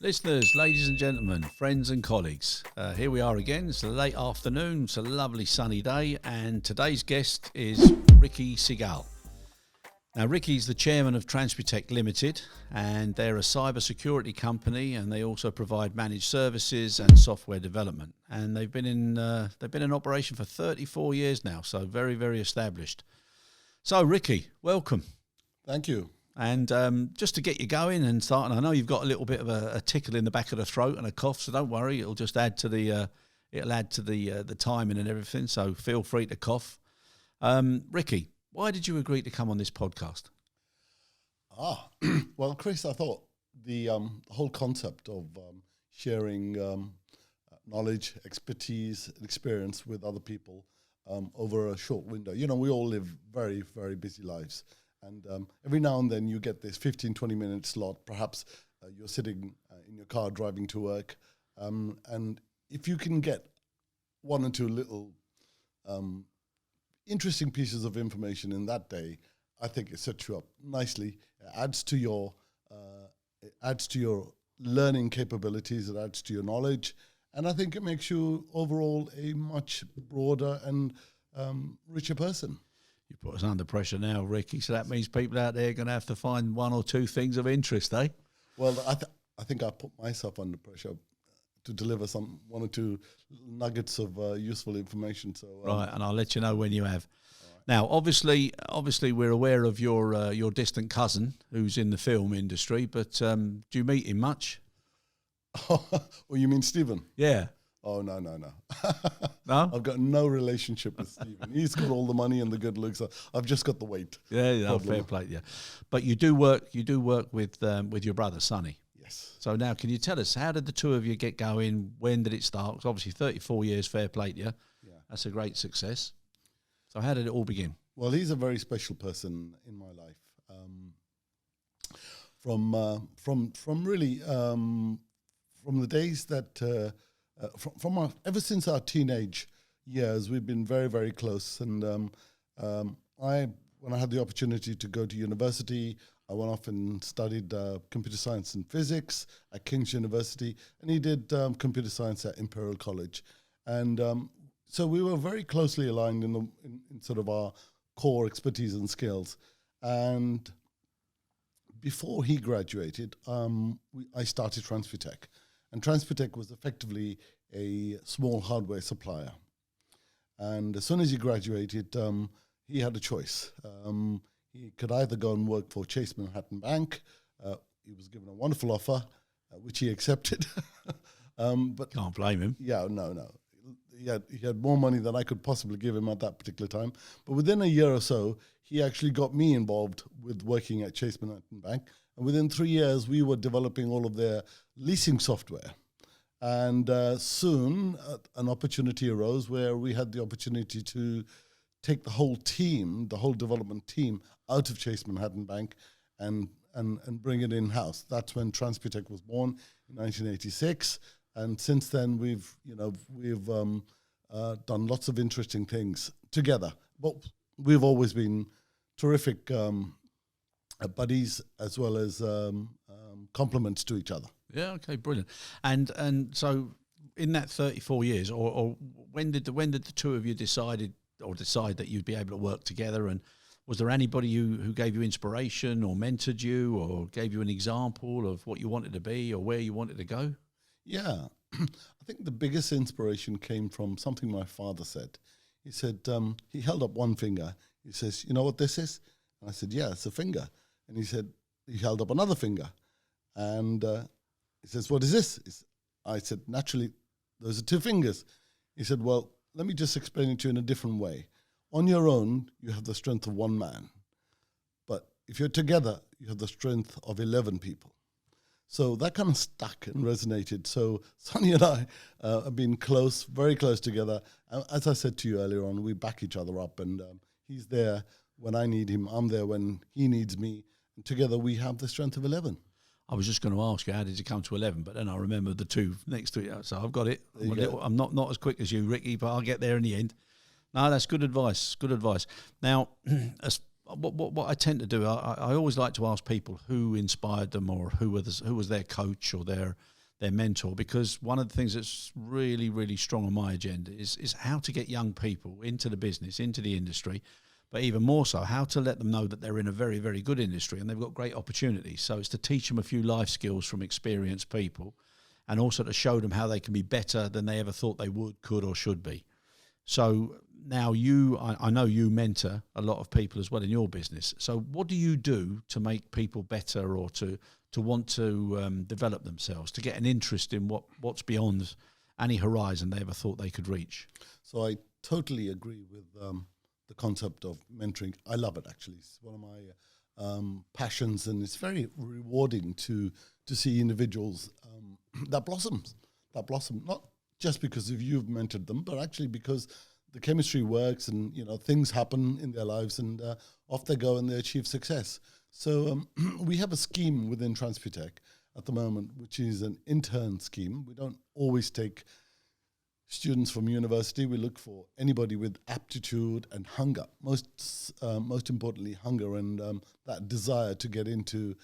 Listeners, ladies and gentlemen, friends and colleagues, here we are again. It's a late afternoon, it's a lovely sunny day, and today's guest is Rickie Sehgal. Now, Rickie's the Chairman of Transputec Ltd, and they're a cyber security company, and they also provide managed services and software development. And they've been in operation for 34 years now, so very, very established. So, Rickie, welcome. Thank you. And just to get you going and starting, I know you've got a little bit of a tickle in the back of the throat and a cough, so don't worry. It'll just add to the the timing and everything. So feel free to cough. Rickie, why did you agree to come on this podcast? Well, Chris, I thought the whole concept of sharing knowledge, expertise, and experience with other people over a short window. You know, we all live very, very busy lives. And every now and then you get this 15, 20-minute slot. Perhaps you're sitting in your car driving to work. And if you can get one or two little interesting pieces of information in that day, I think it sets you up nicely. It adds to your learning capabilities. It adds to your knowledge. And I think it makes you overall a much broader and richer person. You put us under pressure now, Rickie, so that means people out there are going to have to find one or two things of interest, eh? Well, I think I put myself under pressure to deliver one or two nuggets of useful information. So right, and I'll let you know when you have. Right. Now, obviously, we're aware of your distant cousin who's in the film industry, but do you meet him much? Oh, you mean Stephen? Yeah. Oh, no. No? I've got no relationship with Stephen. He's got all the money and the good looks. I've just got the weight. Yeah, fair play, yeah. But you do work with your brother, Sonny. Yes. So now, can you tell us, how did the two of you get going? When did it start? Because obviously 34 years, fair play to you. Yeah. That's a great success. So how did it all begin? Well, he's a very special person in my life. From the days that... ever since our teenage years, we've been very, very close. And when I had the opportunity to go to university, I went off and studied computer science and physics at King's University, and he did computer science at Imperial College. And so we were very closely aligned in sort of our core expertise and skills. And before he graduated, I started Transputec. And Transputec was effectively a small hardware supplier. And as soon as he graduated, he had a choice. He could either go and work for Chase Manhattan Bank. He was given a wonderful offer, which he accepted. But can't blame him. Yeah, no. He had more money than I could possibly give him at that particular time. But within a year or so, he actually got me involved with working at Chase Manhattan Bank. And within 3 years, we were developing all of their leasing software. And soon, an opportunity arose where we had the opportunity to take the whole team, the whole development team, out of Chase Manhattan Bank and bring it in-house. That's when Transputec was born in 1986. And since then, we've done lots of interesting things together. But we've always been terrific buddies as well as compliments to each other. Yeah, okay, brilliant. And so in that 34 years, or when did the two of you decide that you'd be able to work together? And was there anybody who gave you inspiration or mentored you or gave you an example of what you wanted to be or where you wanted to go? Yeah, I think the biggest inspiration came from something my father said. He said, he held up one finger. He says, "You know what this is?" And I said, "Yeah, it's a finger." And he said, he held up another finger. And he says, "What is this?" I said, "Naturally, those are two fingers." He said, "Well, let me just explain it to you in a different way. On your own, you have the strength of one man. But if you're together, you have the strength of 11 people." So that kind of stuck and resonated. So Sonny and I have been close, very close together. As I said to you earlier on, we back each other up. And he's there when I need him. I'm there when he needs me. And together we have the strength of 11. I was just going to ask you, how did you come to 11? But then I remember the two next to it. So I've got it. I'm not as quick as you, Rickie, but I'll get there in the end. No, that's good advice. Good advice. Now, what I tend to do, I always like to ask people who inspired them or who was their coach or their their mentor, because one of the things that's really, really strong on my agenda is how to get young people into the business, into the industry, but even more so, how to let them know that they're in a very, very good industry and they've got great opportunities. So it's to teach them a few life skills from experienced people, and also to show them how they can be better than they ever thought they would, could, or should be. So now I know you mentor a lot of people as well in your business. So what do you do to make people better, or to want to develop themselves, to get an interest in what's beyond any horizon they ever thought they could reach? So I totally agree with the concept of mentoring. I love it, actually. It's one of my passions, and it's very rewarding to see individuals that blossom, not just because of you've mentored them, but actually because the chemistry works, and things happen in their lives, and off they go and they achieve success. So we have a scheme within Transputec at the moment, which is an intern scheme. We don't always take students from university. We look for anybody with aptitude and hunger. Most importantly, hunger and that desire to get into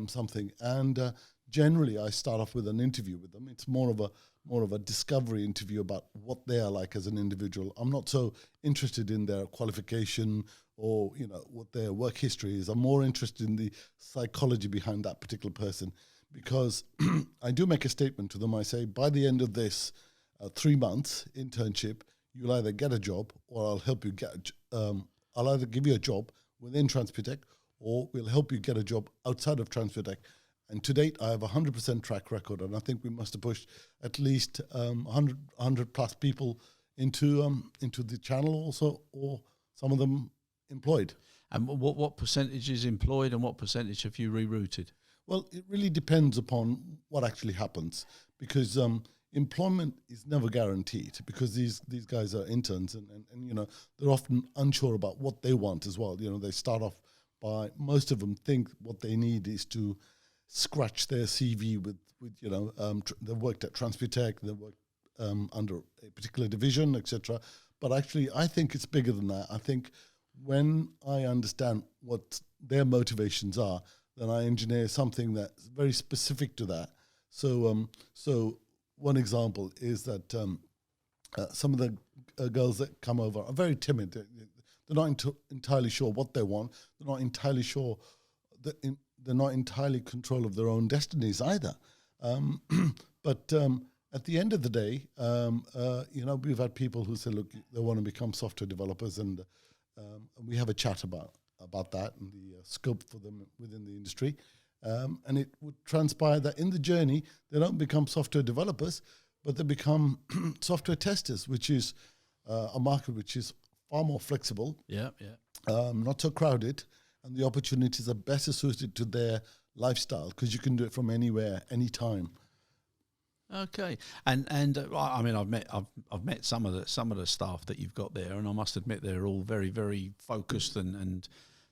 something. And generally, I start off with an interview with them. It's more of a discovery interview about what they are like as an individual. I'm not so interested in their qualification or what their work history is. I'm more interested in the psychology behind that particular person, because I do make a statement to them. I say, by the end of this 3 months internship, you'll either get a job, or I'll help you get. I'll either give you a job within Transputec, or we'll help you get a job outside of Transputec. And to date, I have a 100% track record, and I think we must have pushed at least 100 plus people into the channel also, or some of them employed. And what percentage is employed, and what percentage have you rerouted? Well, it really depends upon what actually happens, because employment is never guaranteed, because these guys are interns, and they're often unsure about what they want as well. They start off by, most of them think what they need is to scratch their CV with they've worked at Transputec, they've worked under a particular division, etc. But actually, I think it's bigger than that. I think when I understand what their motivations are, then I engineer something that's very specific to that. So one example is that some of the girls that come over are very timid. They're not entirely sure what they want. They're not entirely sure that they're not entirely control of their own destinies either. But at the end of the day, we've had people who say, look, they want to become software developers, and we have a chat about that and the scope for them within the industry. And it would transpire that in the journey, they don't become software developers, but they become software testers, which is a market which is far more flexible, not so crowded, and the opportunities are better suited to their lifestyle, because you can do it from anywhere, anytime. Okay, and I mean, I've met some of the staff that you've got there, and I must admit they're all very, very focused, and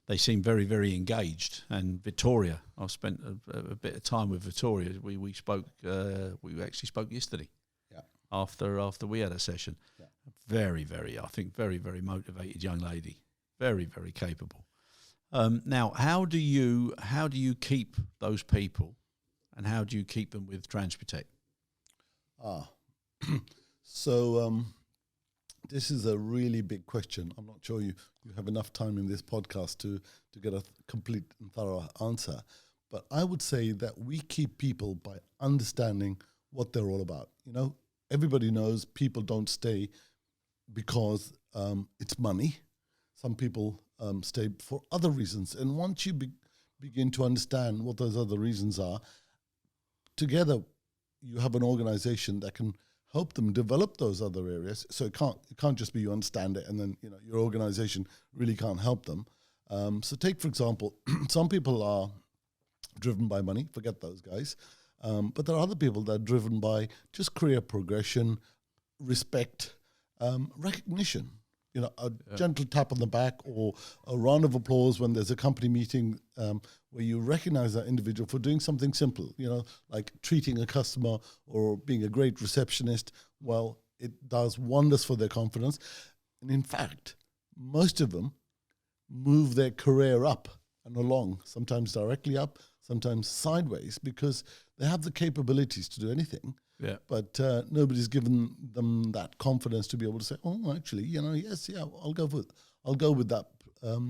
they seem very, very engaged. And Victoria, I've spent a bit of time with Victoria. We spoke. We actually spoke yesterday. Yeah. After we had a session. Yeah. Very, very, I think, very, very motivated young lady. Very, very capable. Now, how do you keep those people, and how do you keep them with Transputec? So this is a really big question. I'm not sure you have enough time in this podcast to get a complete and thorough answer. But I would say that we keep people by understanding what they're all about. Everybody knows people don't stay because it's money. Some people stay for other reasons. And once you begin to understand what those other reasons are, together you have an organization that can help them develop those other areas. So it can't just be you understand it and then your organization really can't help them. So take, for example, some people are driven by money, forget those guys. But there are other people that are driven by just career progression, respect, recognition. A gentle tap on the back or a round of applause when there's a company meeting where you recognize that individual for doing something simple, like treating a customer or being a great receptionist. Well, it does wonders for their confidence. And in fact, most of them move their career up and along, sometimes directly up, sometimes sideways, because they have the capabilities to do anything. Yeah. But nobody's given them that confidence to be able to say, oh, actually, yes, yeah, I'll go with that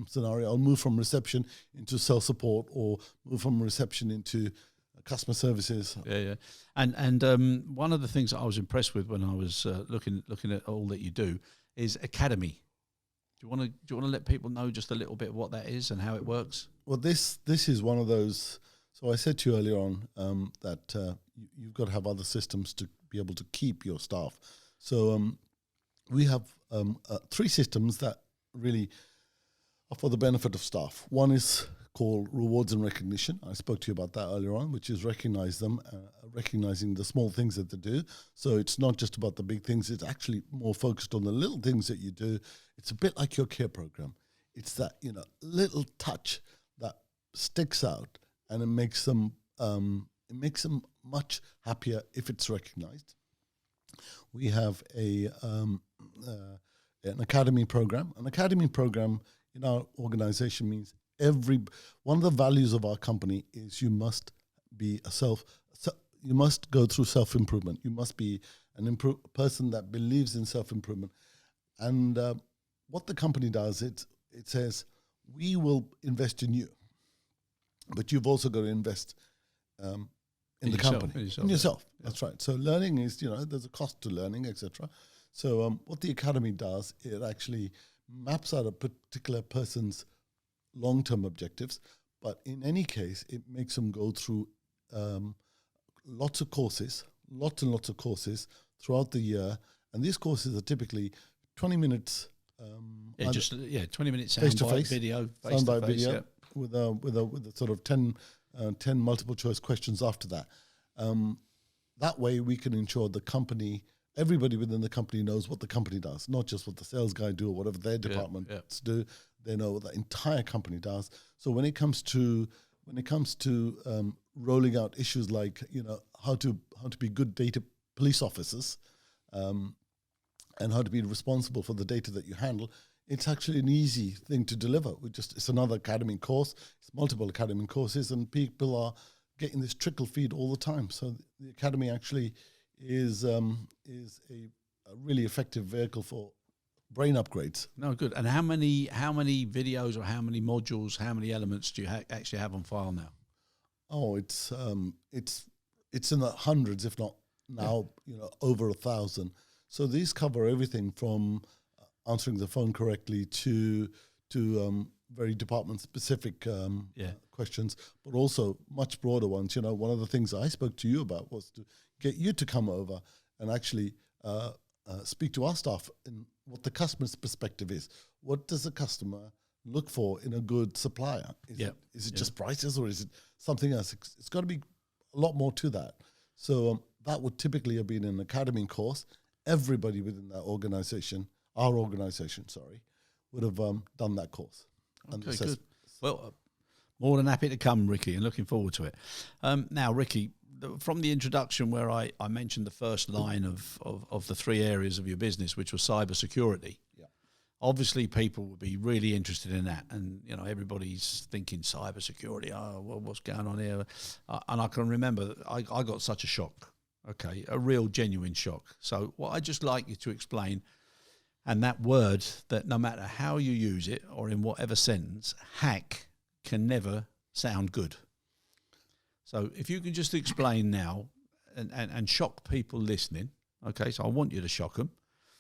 scenario. I'll move from reception into self-support, or move from reception into customer services. Yeah. And one of the things that I was impressed with when I was looking at all that you do is Academy. Do you want to let people know just a little bit what that is and how it works? Well, this is one of those. So I said to you earlier on that you've got to have other systems to be able to keep your staff. So we have 3 systems that really are for the benefit of staff. One is called rewards and recognition. I spoke to you about that earlier on, which is recognizing the small things that they do. So it's not just about the big things. It's actually more focused on the little things that you do. It's a bit like your care program. It's that, little touch that sticks out, and it makes them much happier if it's recognized. We have an academy program. An academy program in our organization means one of the values of our company is you must go through self-improvement. You must be a person that believes in self-improvement. And what the company does, it says, we will invest in you, but you've also got to invest in the company, in yourself. Yeah. That's right. So learning is, there's a cost to learning, etc. So what the academy does, it actually maps out a particular person's long-term objectives, but in any case, it makes them go through lots and lots of courses throughout the year. And these courses are typically 20 minutes. 20 minutes face-to-face video, video, yeah. with a sort of 10 multiple choice questions after that. That way we can ensure everybody within the company knows what the company does, not just what the sales guy do or whatever their departments do. They know what the entire company does. So when it comes to rolling out issues like how to be good data police officers, and how to be responsible for the data that you handle, it's actually an easy thing to deliver. It's another academy course. It's multiple academy courses, and people are getting this trickle feed all the time. So the academy actually is a really effective vehicle for brain upgrades. No, good. And how many videos or how many modules, how many elements do you actually have on file now? Oh, it's in the hundreds, if not now, over 1,000. So these cover everything from answering the phone correctly to very department-specific questions, but also much broader ones. One of the things I spoke to you about was to get you to come over and actually speak to our staff in what the customer's perspective is. What does the customer look for in a good supplier? Is it just prices, or is it something else? It's got to be a lot more to that. So that would typically have been an academy course. Everybody within that organization, our organization, would have done that course. Okay, good. Well, more than happy to come, Rickie, and looking forward to it. Now, Rickie, from the introduction where I mentioned the first line of the 3 areas of your business, which was cyber security. Yeah. Obviously, people would be really interested in that, and everybody's thinking cyber security. Oh, well, what's going on here? And I can remember I got such a shock. Okay, a real genuine shock. So what I'd just like you to explain, and that word that no matter how you use it or in whatever sentence, hack can never sound good. So if you can just explain now and shock people listening, okay, so I want you to shock them.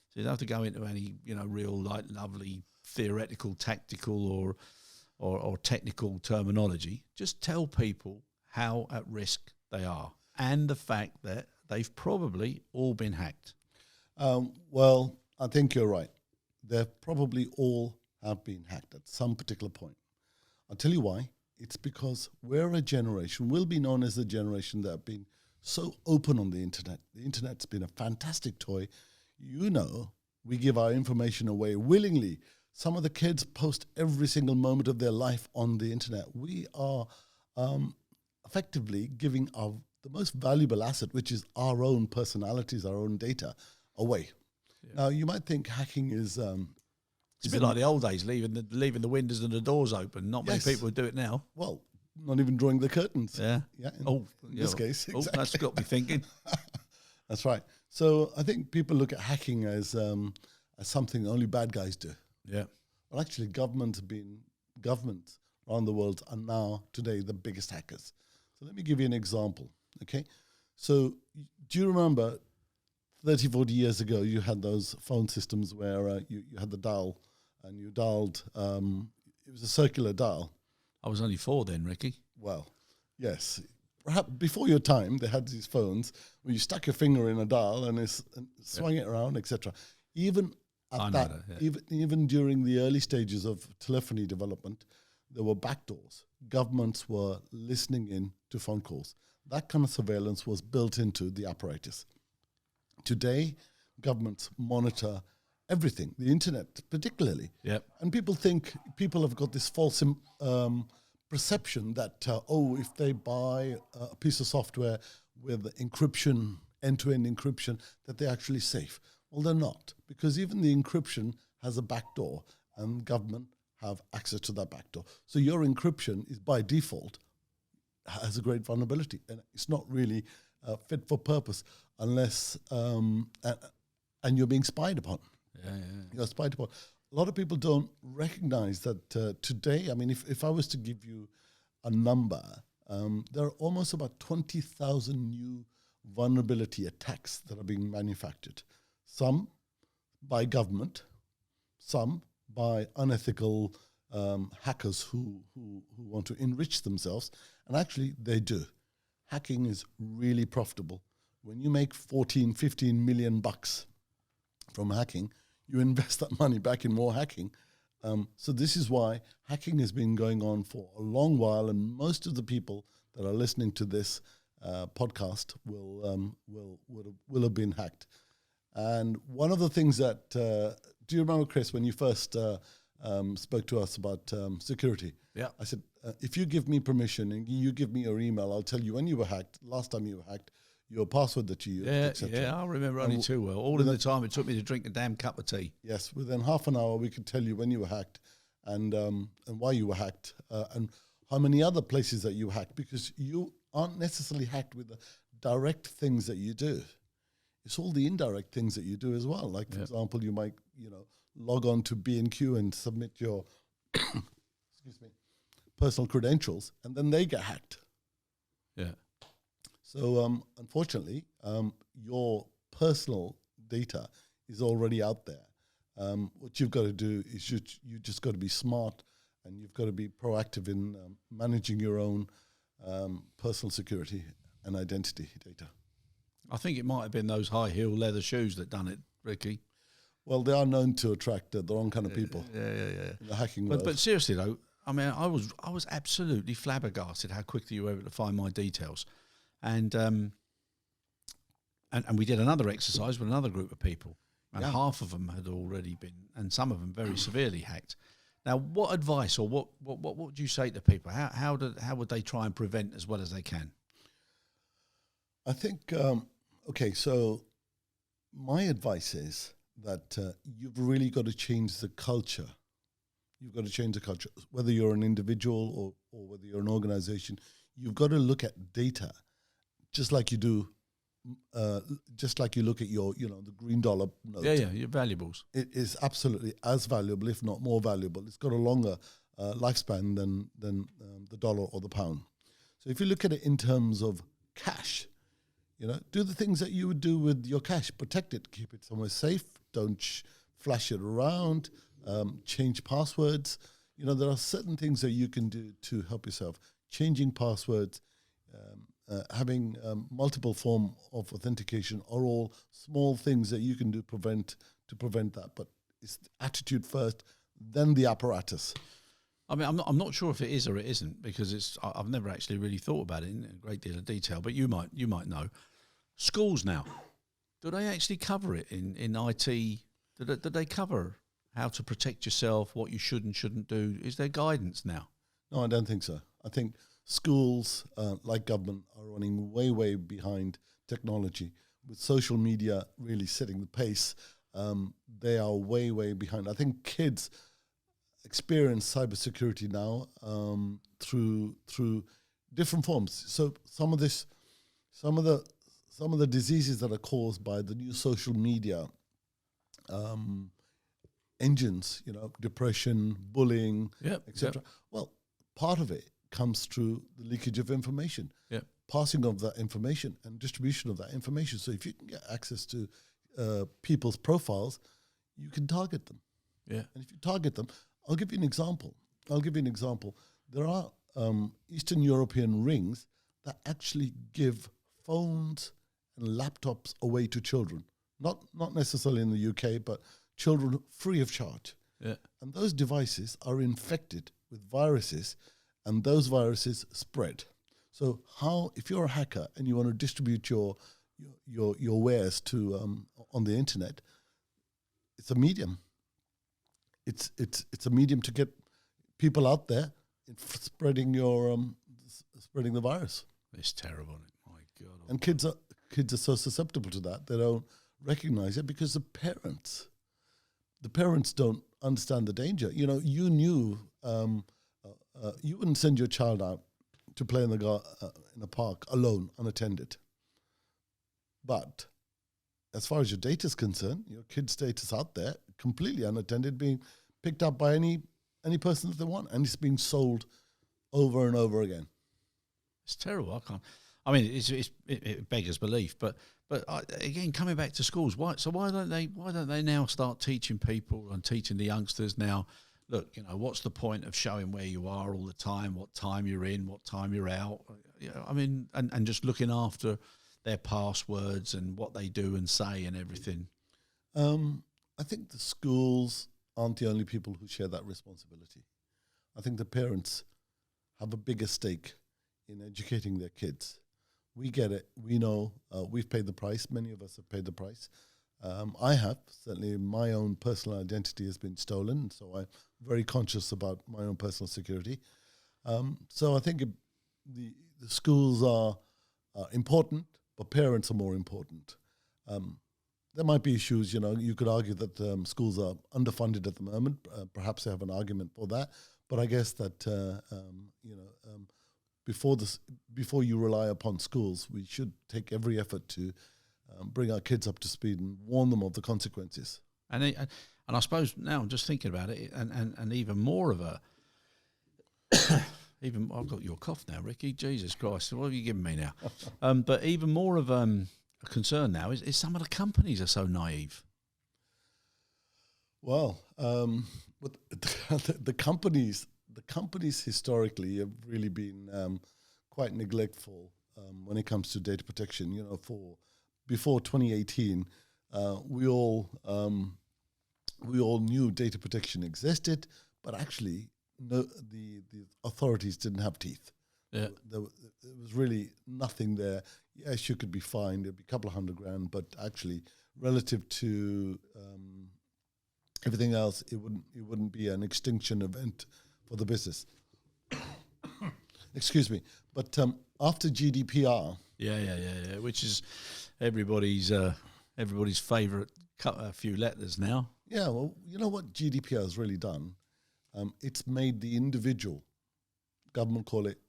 So you don't have to go into any, real lovely theoretical, tactical or technical terminology. Just tell people how at risk they are and the fact that they've probably all been hacked. Well, I think you're right. They probably all have been hacked at some particular point. I'll tell you why. It's because we're a generation, we'll be known as the generation that have been so open on the internet. The internet's been a fantastic toy. We give our information away willingly. Some of the kids post every single moment of their life on the internet. We are effectively giving the most valuable asset, which is our own personalities, our own data, away. Yeah. Now, you might think hacking is It's a bit like the old days, leaving the windows and the doors open. Not many people would do it now. Well, not even drawing the curtains. Yeah. Yeah. In Yeah. this case, exactly. That's got me thinking. That's right. So I think people look at hacking as something only bad guys do. Yeah. Well, actually, governments around the world are now today the biggest hackers. So let me give you an example. Okay. So do you remember 30, 40 years ago, you had those phone systems where you had the dial and you dialed, it was a circular dial. I was only 4 then, Ricky. Well, yes. Perhaps before your time, they had these phones where you stuck your finger in a dial and swung it around, etc. Even even during the early stages of telephony development, there were backdoors. Governments were listening in to phone calls. That kind of surveillance was built into the apparatus. Today, governments monitor everything, the internet particularly. Yep. And people have got this false perception that, if they buy a piece of software with encryption, end-to-end encryption, that they're actually safe. Well, they're not, because even the encryption has a backdoor, and government have access to that backdoor. So your encryption is by default has a great vulnerability, and it's not really fit for purpose unless and you're being spied upon. Yeah. You're spied upon. A lot of people don't recognize that today. I mean, if I was to give you a number, there are almost about 20,000 new vulnerability attacks that are being manufactured. Some by government, some by unethical hackers who want to enrich themselves. And actually, they do. Hacking is really profitable. When you make 14, 15 million bucks from hacking, you invest that money back in more hacking. So this is why hacking has been going on for a long while, and most of the people that are listening to this podcast will have been hacked. And one of the things that do you remember, Chris, when you first spoke to us about security? Yeah. I said, if you give me permission and you give me your email, I'll tell you when you were hacked, last time you were hacked, your password that you used, etc. Yeah, I remember only too well. All in the time it took me to drink a damn cup of tea. Yes, within half an hour we could tell you when you were hacked and why you were hacked and how many other places that you hacked, because you aren't necessarily hacked with the direct things that you do. It's all the indirect things that you do as well. Like, for example, you might, log on to B&Q and submit your personal credentials, and then they get hacked. Yeah. So, unfortunately, your personal data is already out there. What you've got to do is you just got to be smart, and you've got to be proactive in managing your own personal security and identity data. I think it might have been those high heel leather shoes that done it, Ricky. Well, they are known to attract the wrong kind of people. Yeah. In the hacking world. But seriously though, I mean, I was absolutely flabbergasted how quickly you were able to find my details, and we did another exercise with another group of people, and half of them had already been, and some of them very severely hacked. Now, what advice or what would you say to people? How would they try and prevent as well as they can? I think so my advice is that you've really got to change the culture. You've got to change the culture, whether you're an individual or whether you're an organization. You've got to look at data, just like you do, just like you look at your, the green dollar note. Yeah, your valuables. It is absolutely as valuable, if not more valuable. It's got a longer lifespan than the dollar or the pound. So if you look at it in terms of cash, do the things that you would do with your cash. Protect it, keep it somewhere safe. Don't flash it around. Change passwords. There are certain things that you can do to help yourself. Changing passwords, having multiple form of authentication are all small things that you can do to prevent that. But it's attitude first, then the apparatus. I mean, I'm not sure if it is or it isn't, because I've never actually really thought about it in a great deal of detail. But you might know. Schools now, do they actually cover it in IT? Do they cover how to protect yourself, what you should and shouldn't do? Is there guidance now? No, I don't think so. I think schools, like government, are running way, way behind technology, with social media really setting the pace. they are way, way behind. I think kids experience cybersecurity now through different forms. So some of the diseases that are caused by the new social media engines, depression, bullying, etc. Well, part of it comes through the leakage of information, passing of that information and distribution of that information. So if you can get access to people's profiles, you can target them. Yeah. And if you target them, I'll give you an example. There are Eastern European rings that actually give phones and laptops away to children. Not necessarily in the UK, but children free of charge. Yeah. And those devices are infected with viruses, and those viruses spread. So if you're a hacker and you want to distribute your wares to on the internet, it's a medium. It's a medium to get people out there spreading spreading the virus. It's terrible. My God. And kids are so susceptible to that. They don't recognize it because the parents don't understand the danger. You knew you wouldn't send your child out to play in a park alone, unattended. But as far as your data is concerned, your kid's data's out there, completely unattended, being picked up by any person that they want, and it's being sold over and over again. It's terrible. It beggars belief. But again, coming back to schools, why don't they now start teaching people and teaching the youngsters now? Look, what's the point of showing where you are all the time, what time you're in, what time you're out? And just looking after their passwords and what they do and say and everything. I think the schools aren't the only people who share that responsibility. I think the parents have a bigger stake in educating their kids. We get it. We know we've paid the price. Many of us have paid the price. I have. Certainly my own personal identity has been stolen, so I'm very conscious about my own personal security. So I think the schools are important, but parents are more important. There might be issues, you could argue that schools are underfunded at the moment. Perhaps they have an argument for that. But I guess that, before you rely upon schools, we should take every effort to bring our kids up to speed and warn them of the consequences. And I suppose now I'm just thinking about it, and even more of a, I've got your cough now, Rickie. Jesus Christ, what have you given me now? But even more of a concern now is some of the companies are so naive. Well, the companies historically have really been quite neglectful when it comes to data protection. Before 2018, we all knew data protection existed, but actually, the authorities didn't have teeth. Yeah. There was really nothing there. Yes, you could be fined; it'd be a couple of $100,000, but actually, relative to everything else, it wouldn't be an extinction event for the business. Excuse me. But after GDPR, which is everybody's favourite few letters now. Yeah, well, you know what GDPR has really done? It's made the individual, government call it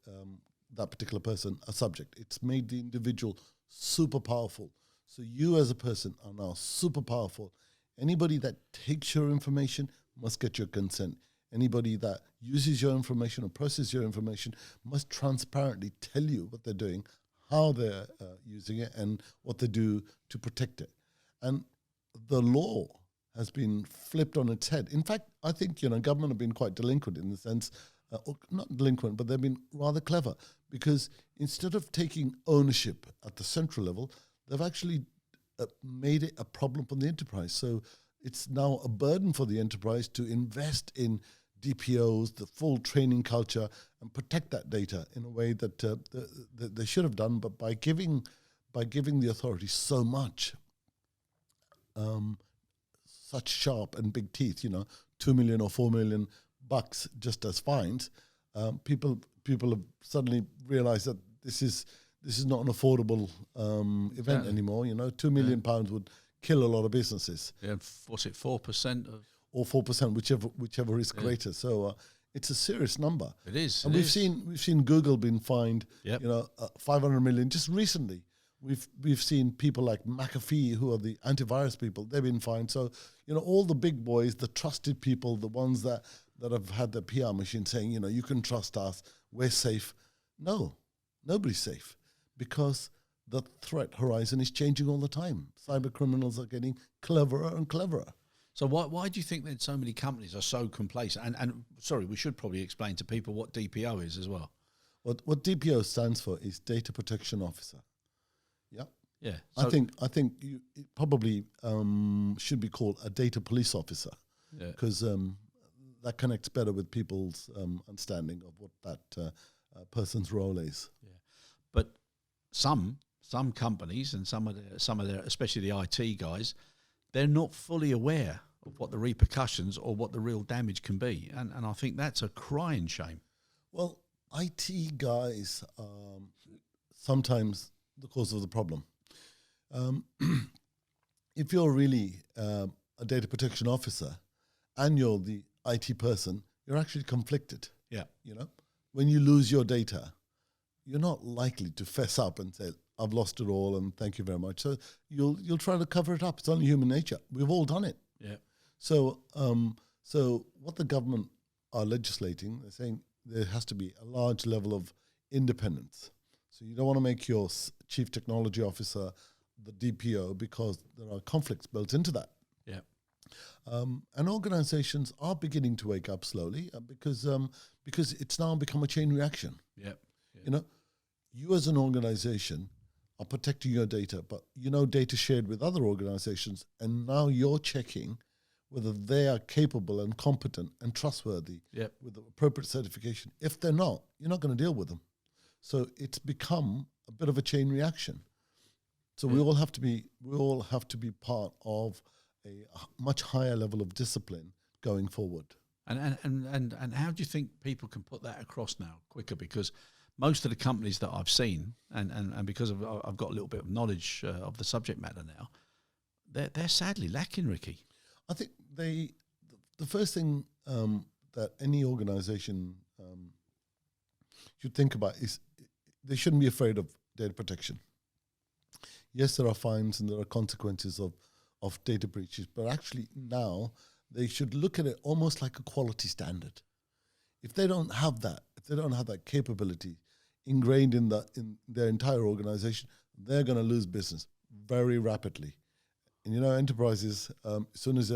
that particular person, a subject. It's made the individual super powerful. So you as a person are now super powerful. Anybody that takes your information must get your consent. Anybody that uses your information or processes your information must transparently tell you what they're doing, how they're using it, and what they do to protect it. And the law has been flipped on its head. In fact, I think government have been quite delinquent in the sense, or not delinquent, but they've been rather clever, because instead of taking ownership at the central level, they've actually made it a problem for the enterprise. So it's now a burden for the enterprise to invest in DPOs, the full training culture, and protect that data in a way that they should have done. But by giving the authorities so much, such sharp and big teeth, $2 million or $4 million just as fines, people have suddenly realised that this is not an affordable event anymore. £2 million would kill a lot of businesses. Yeah, what's it, 4% of? Or 4%, whichever is greater. So it's a serious number. It is. And we've seen Google being fined, Yep. 500 million just recently. We've seen people like McAfee, who are the antivirus people, they've been fined. So, all the big boys, the trusted people, the ones that have had the PR machine saying, you can trust us, we're safe. No, nobody's safe, because the threat horizon is changing all the time. Cyber criminals are getting cleverer and cleverer. So why do you think that so many companies are so complacent? And sorry, we should probably explain to people what DPO is as well. What DPO stands for is Data Protection Officer. Yeah. Yeah. I think it probably should be called a data police officer, because that connects better with people's understanding of what that person's role is. Yeah. But some companies and some of their, especially the IT guys, they're not fully aware of what the repercussions or what the real damage can be, and I think that's a crying shame. Well, IT guys are sometimes the cause of the problem. If you're really a data protection officer and you're the IT person, you're actually conflicted. Yeah. When you lose your data, you're not likely to fess up and say, I've lost it all and thank you very much. So you'll try to cover it up. It's only human nature. We've all done it. Yeah. So what the government are legislating, they're saying there has to be a large level of independence. So you don't want to make your chief technology officer the DPO, because there are conflicts built into that. Yeah. And organizations are beginning to wake up slowly, because it's now become a chain reaction. Yeah. You as an organization are protecting your data, but data shared with other organizations, and now you're checking whether they are capable and competent and trustworthy with the appropriate certification. If they're not, you're not going to deal with them. So it's become a bit of a chain reaction. So we all have to be part of a much higher level of discipline going forward. And how do you think people can put that across now quicker? Because most of the companies that I've seen, and because I've got a little bit of knowledge of the subject matter now, they're sadly lacking, Rickie. I think the first thing that any organization should think about is they shouldn't be afraid of data protection. Yes, there are fines and there are consequences of data breaches, but actually now they should look at it almost like a quality standard. If they don't have that, capability ingrained in their entire organization, they're going to lose business very rapidly. And enterprises, as soon as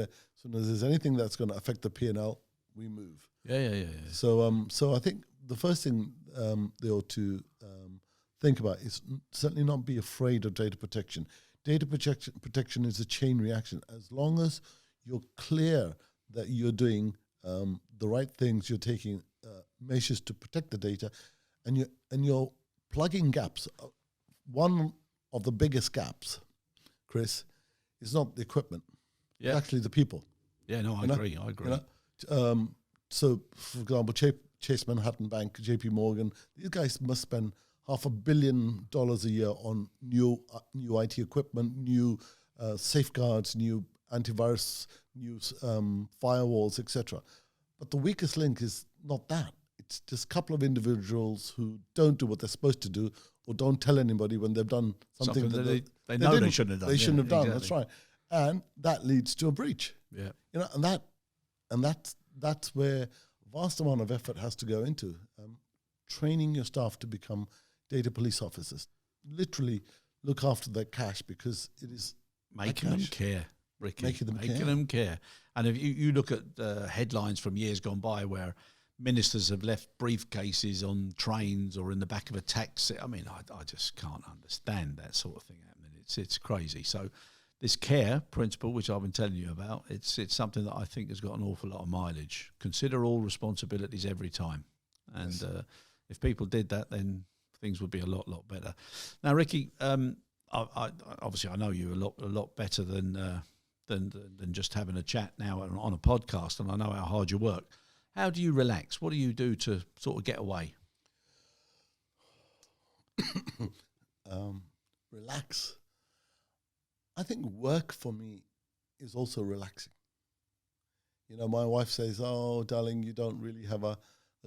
there's anything that's going to affect the P&L, we move. Yeah. So I think the first thing they ought to think about is certainly not be afraid of data protection. Data protection is a chain reaction. As long as you're clear that you're doing the right things, you're taking measures to protect the data, and you're plugging gaps. One of the biggest gaps, Chris, is not the equipment. It's actually the people. Yeah, no, I agree. So, for example, Chase Manhattan Bank, JP Morgan, these guys must spend $500 million a year on new IT equipment, new safeguards, new antivirus, new firewalls, etc. But the weakest link is not that. It's just a couple of individuals who don't do what they're supposed to do, or don't tell anybody when they've done something that they know they shouldn't have done. They shouldn't have done. Exactly. That's right, and that leads to a breach. Yeah, and that's where a vast amount of effort has to go into training your staff to become data police officers. Literally look after their cash, because it is making them care, Rickie. Making them care. And if you look at headlines from years gone by where ministers have left briefcases on trains or in the back of a taxi, I mean, I just can't understand that sort of thing happening. It's crazy. So this care principle, which I've been telling you about, it's something that I think has got an awful lot of mileage. Consider all responsibilities every time. And if people did that, then things would be a lot better. Now, Rickie, obviously I know you a lot better than just having a chat now on a podcast, and I know how hard you work. How do you relax? What do you do to sort of get away? Relax. I think work for me is also relaxing. You know, my wife says, "Oh, darling, you don't really have a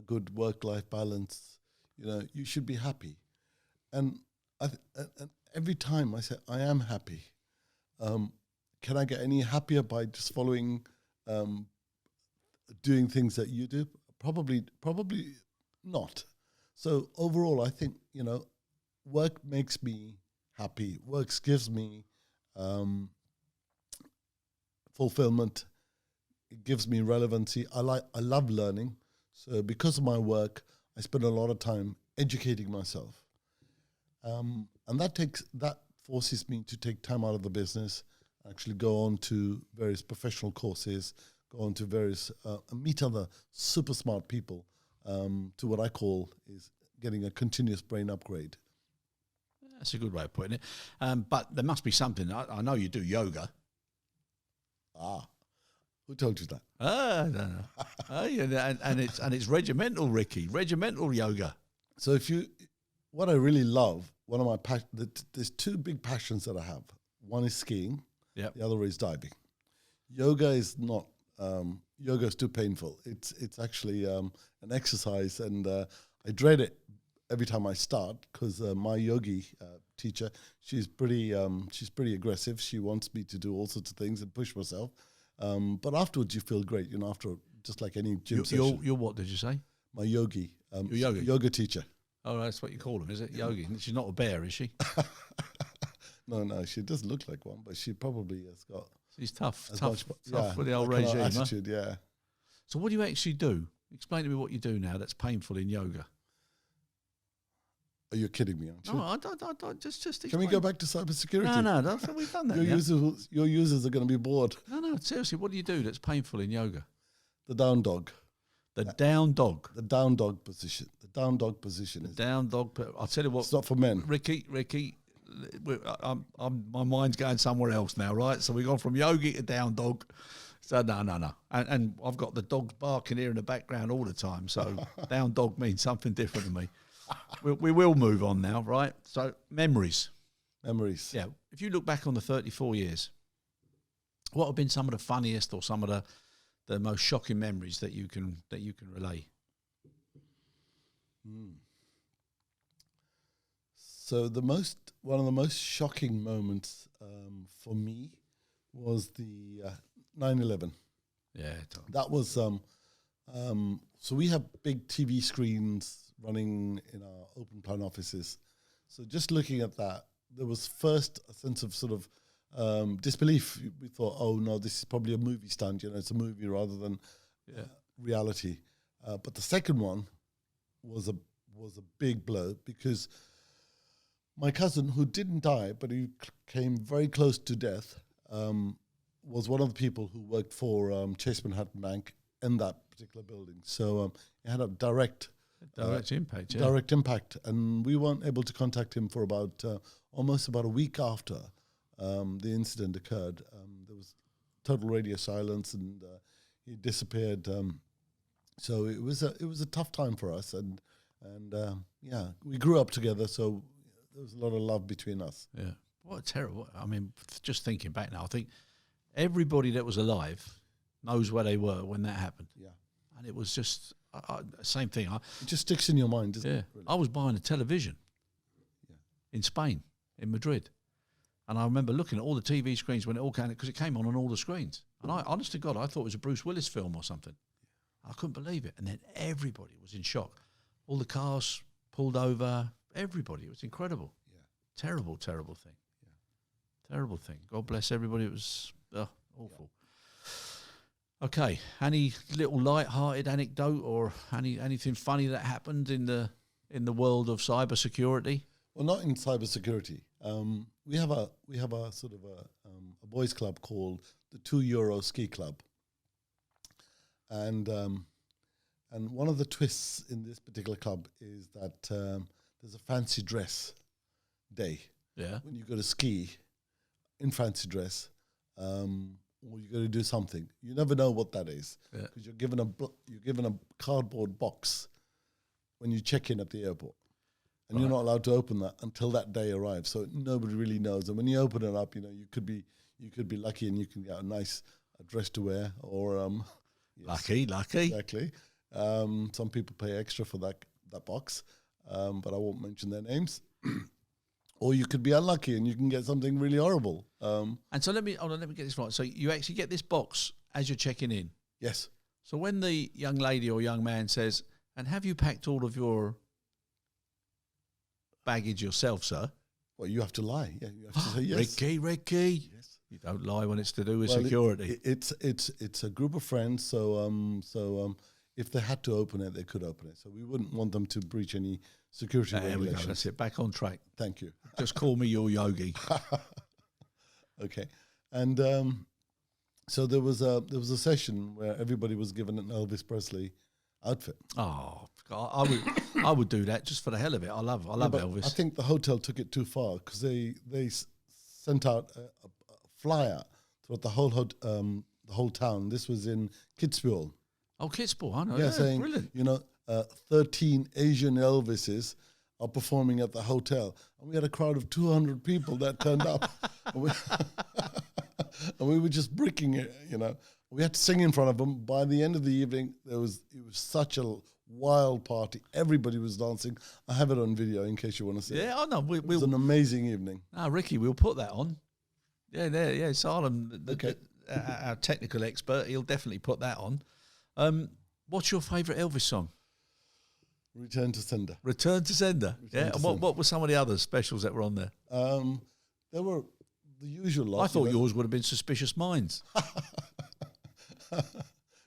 good work-life balance. You know, you should be happy." And and every time I say, "I am happy," can I get any happier by just following, doing things that you do? Probably not. So overall, I think, you know, work makes me happy. Work gives me fulfillment. It gives me relevancy. I love learning. So because of my work, I spend a lot of time educating myself. And that forces me to take time out of the business, actually go on to various professional courses, go on to various, meet other super smart people, to what I call is getting a continuous brain upgrade. That's a good way of putting it. But there must be something. I know you do yoga. Who told you that? I don't know. Yeah, and it's regimental, Rickie. Regimental yoga. So what I really love, one of my there's two big passions that I have. One is skiing. Yep. The other is diving. Yoga is not. Yoga is too painful. It's actually an exercise, and I dread it every time I start because my yogi teacher, she's pretty aggressive. She wants me to do all sorts of things and push myself. But afterwards, you feel great. You know, after just like any gym session. Your what did you say? My yogi. Your yogi? Yoga teacher. Oh, that's what you call him, is it? Yogi. She's not a bear, is she? No, she does look like one, but she probably has got. She's tough yeah, for the old that kind of regime. attitude, yeah. So what do you actually do? Explain to me what you do now that's painful in yoga. Are you kidding me? Aren't you? No, I don't. Just explain. Can we go back to cybersecurity? No, we've done that. Your users are going to be bored. No, seriously, what do you do that's painful in yoga? The down dog. The down dog. The down dog position. The down dog position. Down dog. I'll tell you what. It's not for men. Rickie, my mind's going somewhere else now, right? So we've gone from yogi to down dog. So no. And I've got the dogs barking here in the background all the time. So down dog means something different to me. We will move on now, right? So memories. Yeah. If you look back on the 34 years, what have been some of the funniest or some of the most shocking memories that you can relay? So one of the most shocking moments for me was the 9/11. Yeah, that was so we have big TV screens running in our open plan offices. So just looking at that, there was first a sense of sort of disbelief. We thought, oh no, this is probably a movie stunt. You know, it's a movie rather than reality. But the second one was a big blow because my cousin, who didn't die, but he came very close to death, was one of the people who worked for Chase Manhattan Bank in that particular building. So it had a direct impact. Yeah. Direct impact, and we weren't able to contact him for almost about a week after the incident occurred. There was total radio silence, and he disappeared. So it was a tough time for us, and we grew up together. So there was a lot of love between us. Yeah, what terrible! I mean, just thinking back now, I think everybody that was alive knows where they were when that happened. Yeah, and it was just. Same thing. It just sticks in your mind, doesn't it? Really? I was buying a television in Spain, in Madrid. And I remember looking at all the TV screens when it all came, because it came on all the screens. And I, honest to God, I thought it was a Bruce Willis film or something. I couldn't believe it. And then everybody was in shock. All the cars pulled over, everybody. It was incredible. Yeah. Terrible thing. Yeah. Terrible thing. God bless everybody. It was awful. Yeah. Okay, any little light-hearted anecdote or anything funny that happened in the world of cybersecurity? Well, not in cybersecurity. We have a sort of a boys' club called the €2 Ski Club, and one of the twists in this particular club is that there's a fancy dress day. Yeah, when you go to ski in fancy dress. Or you're going to do something. You never know what that is because you're given a cardboard box when you check in at the airport, and you're not allowed to open that until that day arrives. So nobody really knows. And when you open it up, you could be lucky and you can get a nice dress to wear, or yes, lucky, exactly. Some people pay extra for that box, but I won't mention their names. Or you could be unlucky and you can get something really horrible. And so let me get this right. So you actually get this box as you're checking in. Yes. So when the young lady or young man says, "And have you packed all of your baggage yourself, sir?" Well, you have to lie. Yeah, you have to say yes. Ricky. Yes. You don't lie when it's to do with security. It's a group of friends. So if they had to open it, they could open it. So we wouldn't want them to breach any security regulations. There we go. That's it. Back on track. Thank you. Just call me your Yogi. Okay. And so there was a session where everybody was given an Elvis Presley outfit. Oh, God, I would do that just for the hell of it. I love Elvis. I think the hotel took it too far because they sent out a flyer throughout the whole town. This was in Kitzbühel. Oh, Kitzbühel, I know. Yeah, Yeah, saying brilliant. 13 Asian Elvises are performing at the hotel, and we had a crowd of 200 people that turned up, and we were just bricking it. We had to sing in front of them. By the end of the evening, it was such a wild party. Everybody was dancing. I have it on video in case you want to see it. Yeah, I know. It was an amazing evening. Ricky, we'll put that on. Yeah, Salem, Okay. Our technical expert, he'll definitely put that on. What's your favourite Elvis song? Return to Sender. Return to Sender. And what were some of the other specials that were on there? There were the usual lot. I thought yours would have been Suspicious Minds.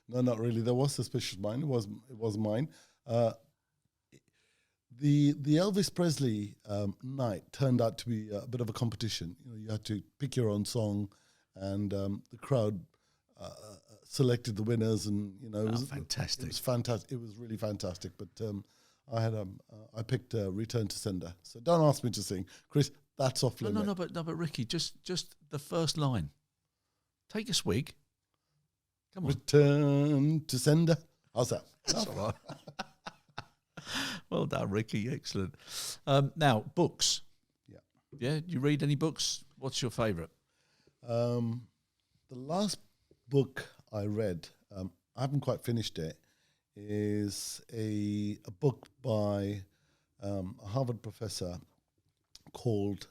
No, not really. There was Suspicious Mind. It was mine. The Elvis Presley night turned out to be a bit of a competition. You had to pick your own song, and the crowd selected the winners, and it was fantastic. It was fantastic. It was really fantastic. But I picked Return to Sender. So don't ask me to sing, Chris. That's off limit. No, but Ricky, just the first line. Take a swig. Come on. Return to Sender. How's that? That's all right. Well done, Ricky. Excellent. Now, books. Yeah. Yeah. You read any books? What's your favourite? The last book I read, I haven't quite finished it, is a book by a Harvard professor called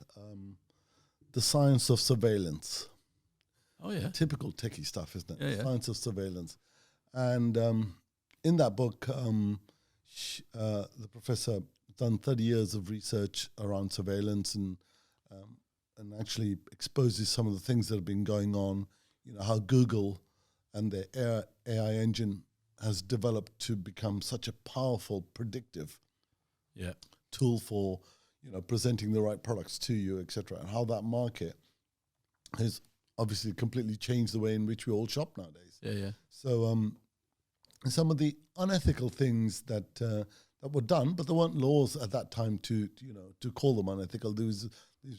The Science of Surveillance. Oh, yeah. Typical techie stuff, isn't it? Yeah. Science of Surveillance. And in that book, the professor done 30 years of research around surveillance and actually exposes some of the things that have been going on, how Google and their AI engine has developed to become such a powerful predictive tool for presenting the right products to you, etc., and how that market has obviously completely changed the way in which we all shop nowadays. Yeah. So some of the unethical things that were done, but there weren't laws at that time to call them unethical. These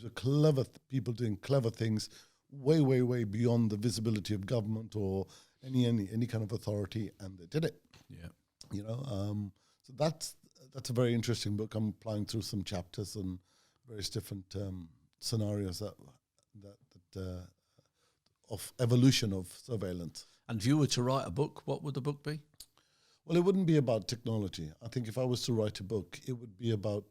were clever people doing clever things, way, way, way beyond the visibility of government or any kind of authority, and they did it. Yeah. So that's a very interesting book. I'm applying through some chapters and various different scenarios that of evolution of surveillance. And if you were to write a book, what would the book be? Well, it wouldn't be about technology. I think if I was to write a book, it would be about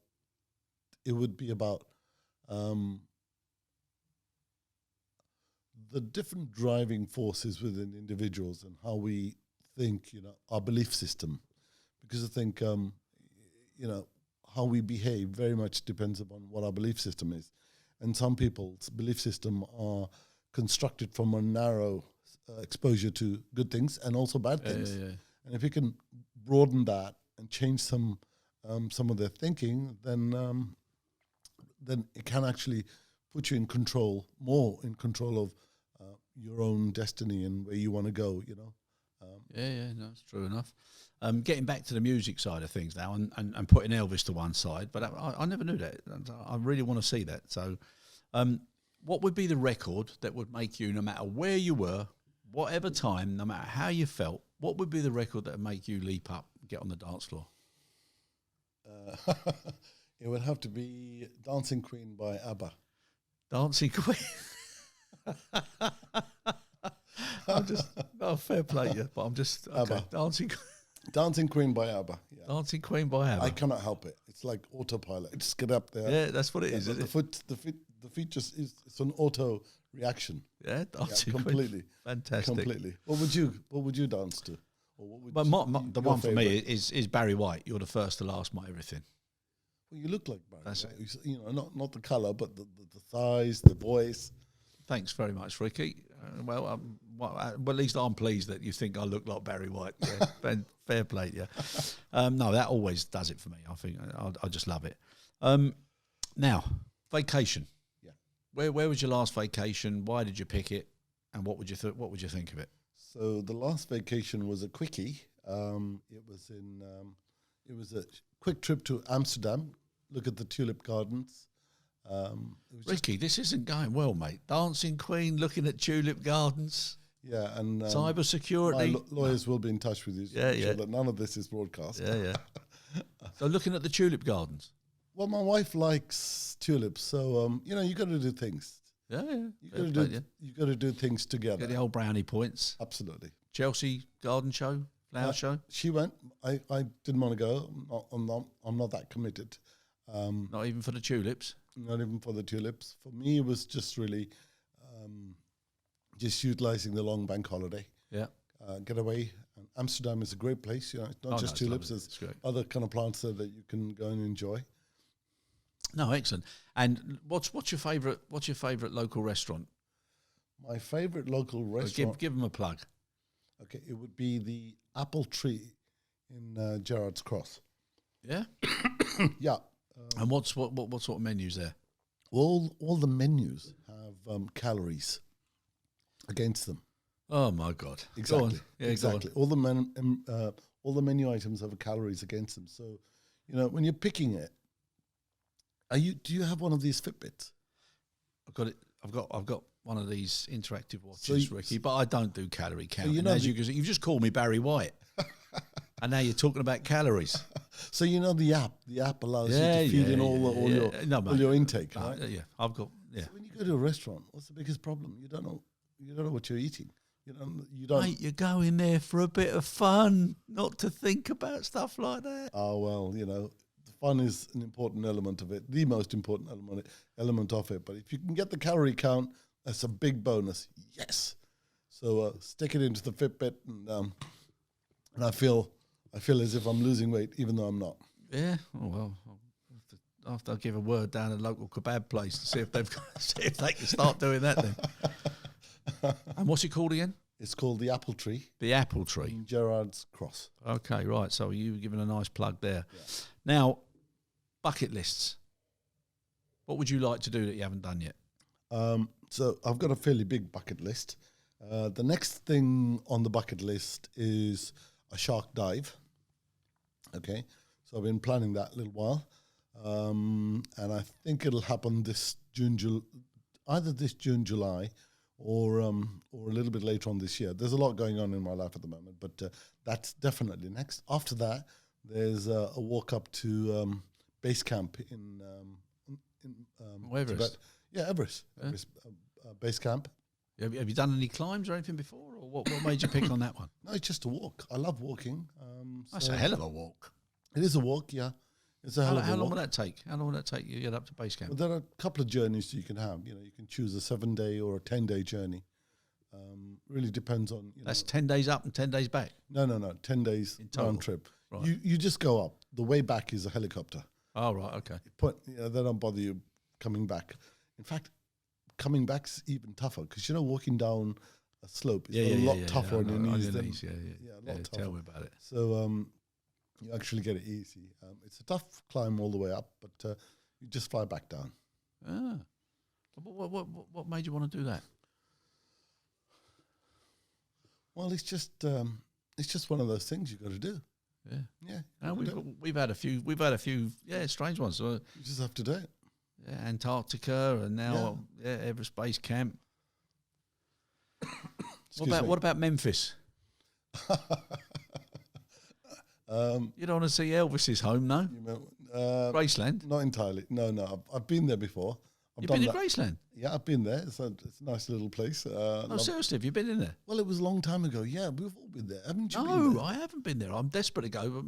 the different driving forces within individuals and how we think, our belief system. Because I think, how we behave very much depends upon what our belief system is. And some people's belief system are constructed from a narrow exposure to good things and also bad things. Yeah. And if you can broaden that and change some of their thinking, then it can actually put you more in control of your own destiny and where you want to go. No, that's true enough. Getting back to the music side of things now, and putting Elvis to one side, but I never knew that. I really want to see that. So, what would be the record that would make you, no matter where you were, whatever time, no matter how you felt, what would be the record that would make you leap up, get on the dance floor? It would have to be Dancing Queen by ABBA. Dancing Queen. I'm just fair play you, but I'm just okay. ABBA. Dancing Queen by ABBA. Yeah. Dancing Queen by ABBA. I cannot help it. It's like autopilot. Just get up there. Yeah, that's what it is. The feet just is. It's an auto reaction. Yeah, dancing completely. Queen. Fantastic. Completely. What would you dance to? Or what would the one for me is Barry White. You're the first to last, my everything. Well, you look like Barry. That's White. You know, not the color, but the thighs, the voice. Thanks very much, Ricky. Well, at least I'm pleased that you think I look like Barry White. Yeah, fair play, yeah. No, that always does it for me. I think I just love it. Now, vacation. Yeah. Where was your last vacation? Why did you pick it? And what would you think of it? So the last vacation was a quickie. It was a quick trip to Amsterdam. Look at the tulip gardens. Ricky, this isn't going well, mate. Dancing Queen, looking at tulip gardens. Yeah, and cyber security. My lawyers will be in touch with you. Yeah, sure that none of this is broadcast. Yeah. So looking at the tulip gardens. Well, my wife likes tulips, so you got to do things. Yeah. You got to do things together. Get the old brownie points. Absolutely. Chelsea garden show, flower show. She went. I didn't want to go. I'm not that committed. Not even for the tulips. Not even for the tulips. For me, it was just really just utilising the long bank holiday. Yeah. Get away. And Amsterdam is a great place. It's not just tulips. There's other kind of plants there that you can go and enjoy. No, excellent. And what's your favourite local restaurant? My favourite local restaurant. Give them a plug. Okay, it would be the Apple Tree in Gerrard's Cross. Yeah. Yeah. And what sort of menus there? All the menus have calories against them. Oh my God! Exactly. Yeah, exactly. All the menu items have calories against them. So, when you're picking it, do you have one of these Fitbits? I've got it. I've got one of these interactive watches, Ricky. But I don't do calorie counting. So you've just called me Barry White, and now you're talking about calories. So the app allows you to feed in all your intake, right? Yeah, I've got. Yeah. So when you go to a restaurant, what's the biggest problem? You don't know what you're eating. You don't. Mate, you're going there for a bit of fun, not to think about stuff like that. Oh well, the fun is an important element of it, the most important element of it. But if you can get the calorie count, that's a big bonus. Yes. So stick it into the Fitbit, and I feel as if I'm losing weight, even though I'm not. Yeah. Oh well. After I give a word down at a local kebab place to see if they can start doing that then. And what's it called again? It's called the Apple Tree. The Apple Tree. In Gerrard's Cross. Okay, right. So you were giving a nice plug there. Yeah. Now, bucket lists. What would you like to do that you haven't done yet? So I've got a fairly big bucket list. The next thing on the bucket list is a shark dive. Okay. So I've been planning that a little while. And I think it'll happen either this June, July, or a little bit later on this year. There's a lot going on in my life at the moment, but that's definitely next. After that, there's a walk up to base camp in Everest. Tibet. Yeah, Everest. Yeah. Everest base camp. Have you done any climbs or anything before, or what made you pick on that one? No, it's just a walk. I love walking. That's a hell of a walk. It is a walk, yeah. It's a hell of a walk. How long will that take? How long will that take you to get up to base camp? Well, there are a couple of journeys you can have. You can choose a 7-day or a 10-day journey. Really depends on. That's 10 days up and 10 days back. No. 10 days round trip. Right. You just go up. The way back is a helicopter. Oh right, okay. They don't bother you coming back. In fact, coming back's even tougher because walking down a slope is a lot tougher on your knees. A lot tougher. Tell me about it. So you actually get it easy. It's a tough climb all the way up, but you just fly back down. Ah, what made you want to do that? Well, it's just one of those things you got to do. Yeah. And we've had a few strange ones. So, you just have to do it. Yeah, Antarctica and now Everest Base Camp. What about Memphis? You don't want to see Elvis's home, no? Graceland? Not entirely. No. I've been there before. You've been in Graceland? Yeah, I've been there. It's a nice little place. Seriously, have you been in there? Well, it was a long time ago. Yeah, we've all been there. Haven't you been No, there? I haven't been there. I'm desperate to go. But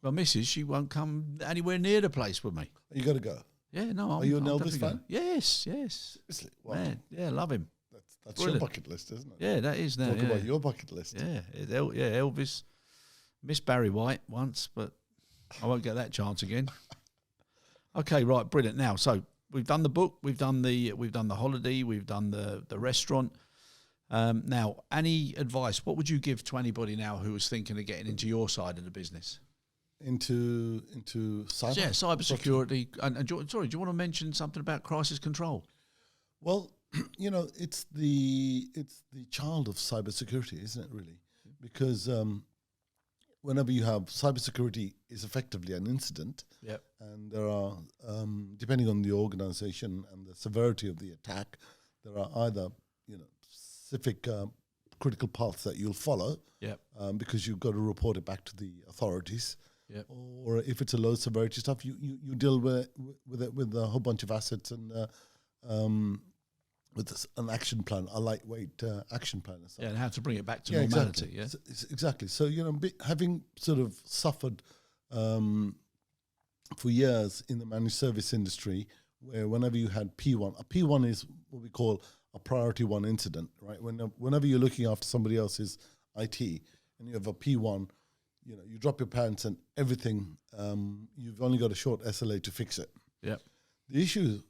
my missus, she won't come anywhere near the place with me. You got to go. Yeah, no. Are you an Elvis fan? Yes. Seriously? Wow. Man, yeah, love him. That's your bucket list, isn't it? Yeah, that is now. Talk about your bucket list. Yeah, Elvis. Missed Barry White once, but I won't get that chance again. Okay, right, brilliant. Now, so we've done the book, we've done the holiday, we've done the restaurant. Now, any advice? What would you give to anybody now who was thinking of getting into your side of the business? Into cyber? Yeah, cybersecurity. And do you want to mention something about crisis control? Well, it's the child of cybersecurity, isn't it? Really, because whenever you have cybersecurity is effectively an incident. Yep. And there are, depending on the organization and the severity of the attack, there are either specific critical paths that you'll follow. Yep. Because you've got to report it back to the authorities. Yep. Or if it's a low severity stuff, you deal with it with a whole bunch of assets and with an action plan, a lightweight action plan. Yeah, and how to bring it back to normality. Exactly. Yeah, exactly. So having sort of suffered for years in the managed service industry, where whenever you had P1, a P1 is what we call a priority one incident, right? Whenever you're looking after somebody else's IT and you have a P1, you drop your pants and everything, you've only got a short SLA to fix it. Yeah. The issue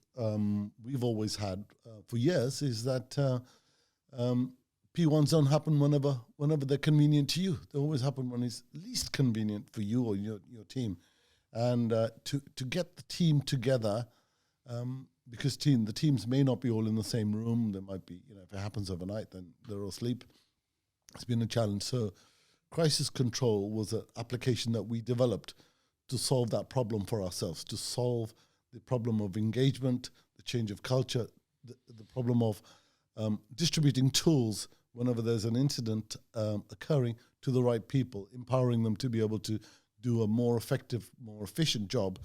we've always had for years is that P1s don't happen whenever they're convenient to you. They always happen when it's least convenient for you or your team. And to get the team together, because the teams may not be all in the same room. There might be, if it happens overnight, then they're all asleep. It's been a challenge. So crisis control was an application that we developed to solve that problem for ourselves, to solve the problem of engagement, the change of culture, the problem of distributing tools whenever there's an incident occurring to the right people, empowering them to be able to do a more effective, more efficient job,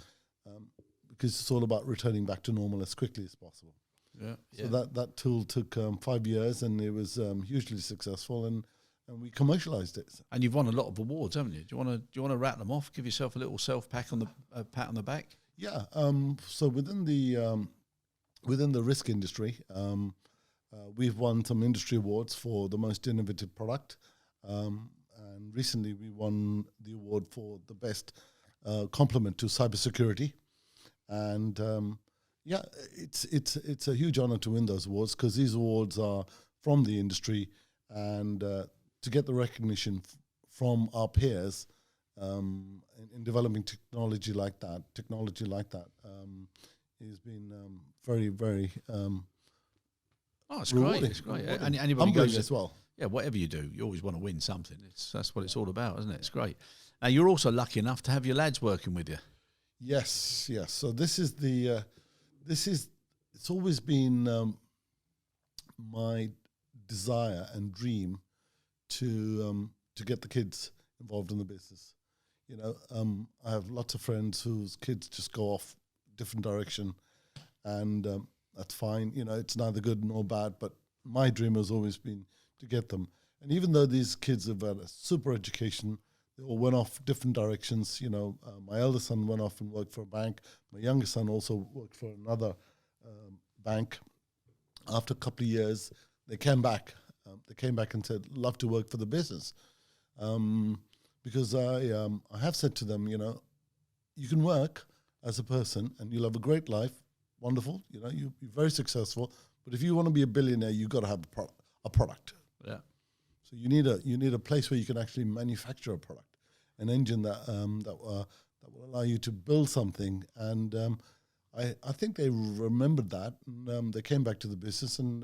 because it's all about returning back to normal as quickly as possible. Yeah. So that tool took 5 years, and it was hugely successful, and we commercialized it. And you've won a lot of awards, haven't you? Do you want to rattle them off? Give yourself a little pat on the back. Yeah. So within the risk industry, we've won some industry awards for the most innovative product. And recently we won the award for the best complement to cybersecurity. And it's a huge honor to win those awards, because these awards are from the industry, and to get the recognition from our peers in developing technology like that has been very, very it's rewarding. Great. It's great. Rewarding. Anybody goes as well. Yeah, whatever you do, you always want to win something. That's what it's all about, isn't it? It's great. Now, you're also lucky enough to have your lads working with you. Yes. So this is it's always been my desire and dream to get the kids involved in the business. I have lots of friends whose kids just go off different direction, and that's fine. It's neither good nor bad, but my dream has always been to get them. And even though these kids have had a super education, they all went off different directions. My elder son went off and worked for a bank. My younger son also worked for another bank. After a couple of years, they came back. And said, "Love to work for the business," because I have said to them, you can work as a person and you'll have a great life, wonderful. You'll be very successful. But if you want to be a billionaire, you've got to have a product. Yeah. So you need a place where you can actually manufacture a product, an engine that will allow you to build something. And I think they remembered that, and they came back to the business, and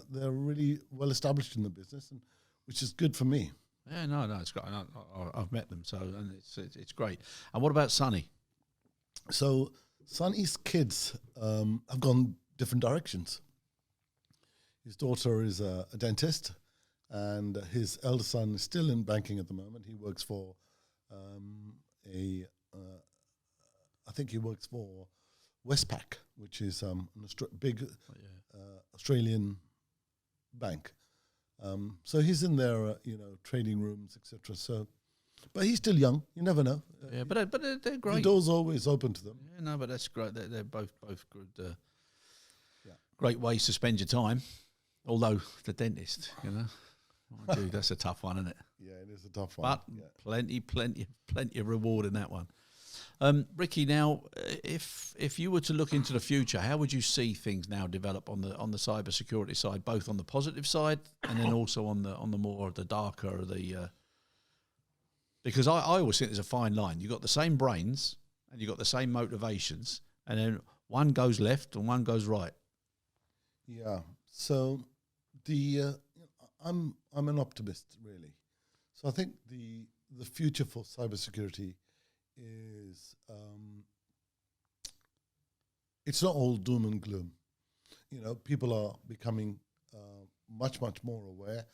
they're really well established in the business, which is good for me. Yeah, no, it's great. I've met them, and it's great. And what about Sonny? So Sonny's kids have gone different directions. His daughter is a dentist, and his elder son is still in banking at the moment. He works for I think he works for Westpac, which is big Australian bank. So he's in their trading rooms, etc. So, but he's still young. You never know. But they're great. The door's always open to them. Yeah, no, but that's great. They're both good. Great ways to spend your time. Although the dentist, oh, dude, that's a tough one, isn't it? Yeah, it is a tough one. But plenty of reward in that one. Rickie, now, if you were to look into the future, how would you see things now develop on the cyber security side, both on the positive side and then also on the more the darker because I always think there's a fine line. You've got the same brains and you've got the same motivations, and then one goes left and one goes right. Yeah. So I'm an optimist, really. So I think the future for cybersecurity is it's not all doom and gloom. People are becoming much more aware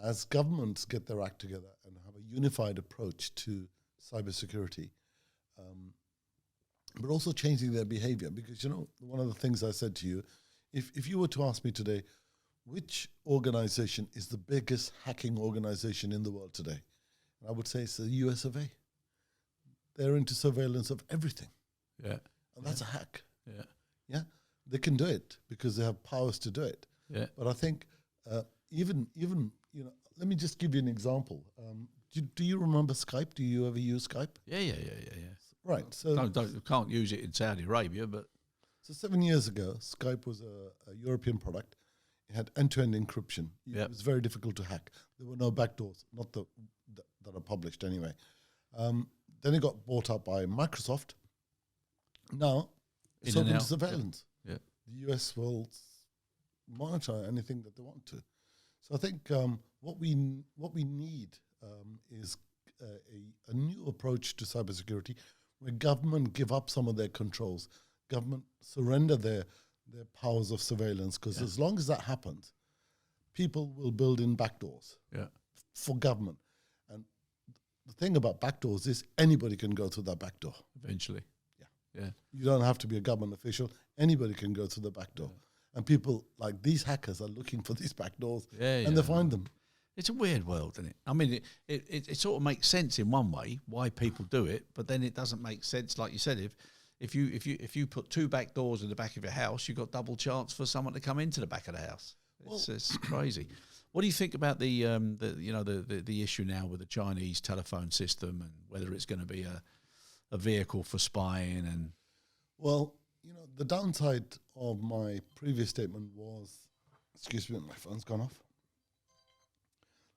as governments get their act together and have a unified approach to cybersecurity, but also changing their behavior. Because one of the things I said to you, if you were to ask me today, which organization is the biggest hacking organization in the world today, I would say it's the US of A. They're into surveillance of everything. Yeah. And that's a hack. Yeah. Yeah. They can do it because they have powers to do it. Yeah. But I think even let me just give you an example. Do you remember Skype? Do you ever use Skype? Yeah. Right. So can't use it in Saudi Arabia, but so 7 years ago, Skype was a European product. It had end-to-end encryption. It was very difficult to hack. There were no backdoors, not that are published anyway. Then it got bought up by Microsoft. Now it's open to surveillance. Yeah. The US will monitor anything that they want to. So I think what we need is a new approach to cybersecurity, where government give up some of their controls. Government surrender their powers of surveillance, because as long as that happens, people will build in backdoors for government. And the thing about backdoors is anybody can go through that backdoor. Eventually. Yeah. You don't have to be a government official. Anybody can go through the backdoor. Yeah. And people like these hackers are looking for these backdoors and they find them. It's a weird world, isn't it? I mean, it sort of makes sense in one way why people do it, but then it doesn't make sense, like you said, if you put two back doors in the back of your house, you've got double chance for someone to come into the back of the house. It's crazy. What do you think about the issue now with the Chinese telephone system, and whether it's going to be a vehicle for spying? And well, the downside of my previous statement was, excuse me, my phone's gone off.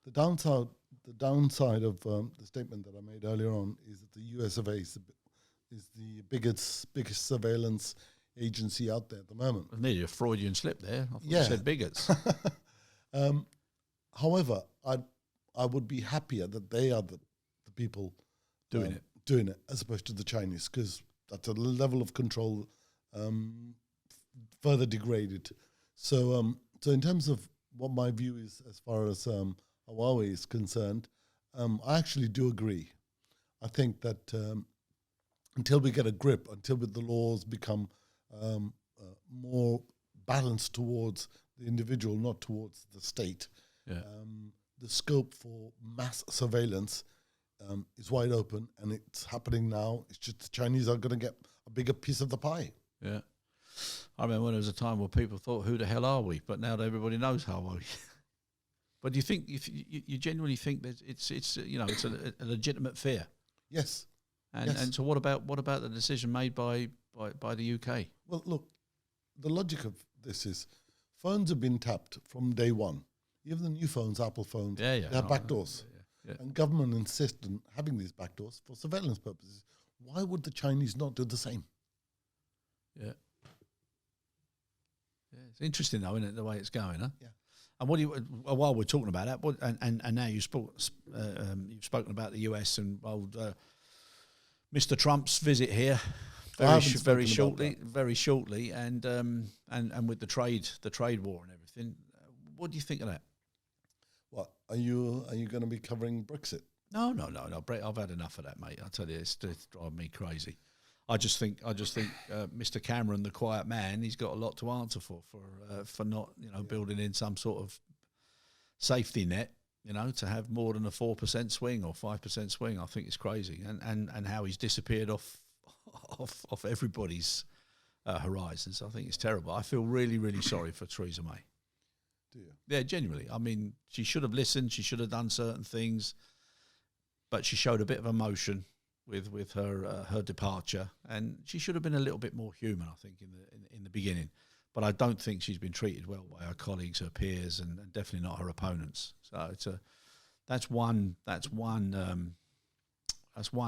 The downside of the statement that I made earlier on is that the US of A is the biggest surveillance agency out there at the moment. Nearly a Freudian slip there. I thought you said bigots. However, I would be happier that they are the people doing it as opposed to the Chinese, because that's a level of control further degraded. So in terms of what my view is as far as Huawei is concerned, I actually do agree. I think that until we get a grip, until the laws become more balanced towards the individual, not towards the state, the scope for mass surveillance is wide open, and it's happening now. It's just the Chinese are going to get a bigger piece of the pie. Yeah. I remember when there was a time where people thought, who the hell are we? But now everybody knows how are we. But do you think, if you genuinely think that it's a legitimate fear? Yes. And so what about the decision made by the UK? Well, look, the logic of this is phones have been tapped from day one. Even the new phones, Apple phones, they have backdoors. And government insists on having these backdoors for surveillance purposes. Why would the Chinese not do the same? Yeah. It's interesting though, isn't it, the way it's going, huh? Yeah. And while we're talking about that, and now you've spoken about the US and Mr. Trump's visit here very shortly, and with the trade war and everything. What do you think of that? What are you going to be covering Brexit? No. I've had enough of that, mate. I tell you, it's driving me crazy. I just think Mr. Cameron, the quiet man, he's got a lot to answer for not building in some sort of safety net, to have more than a 4% swing or 5% swing. I think it's crazy, and how he's disappeared off everybody's horizons. I think it's terrible. I feel really, really sorry for Theresa May. Do you? Yeah, genuinely. I mean, she should have listened. She should have done certain things, but she showed a bit of emotion with her departure, and she should have been a little bit more human, I think, in the beginning. But I don't think she's been treated well by her colleagues, her peers, and definitely not her opponents. So that's one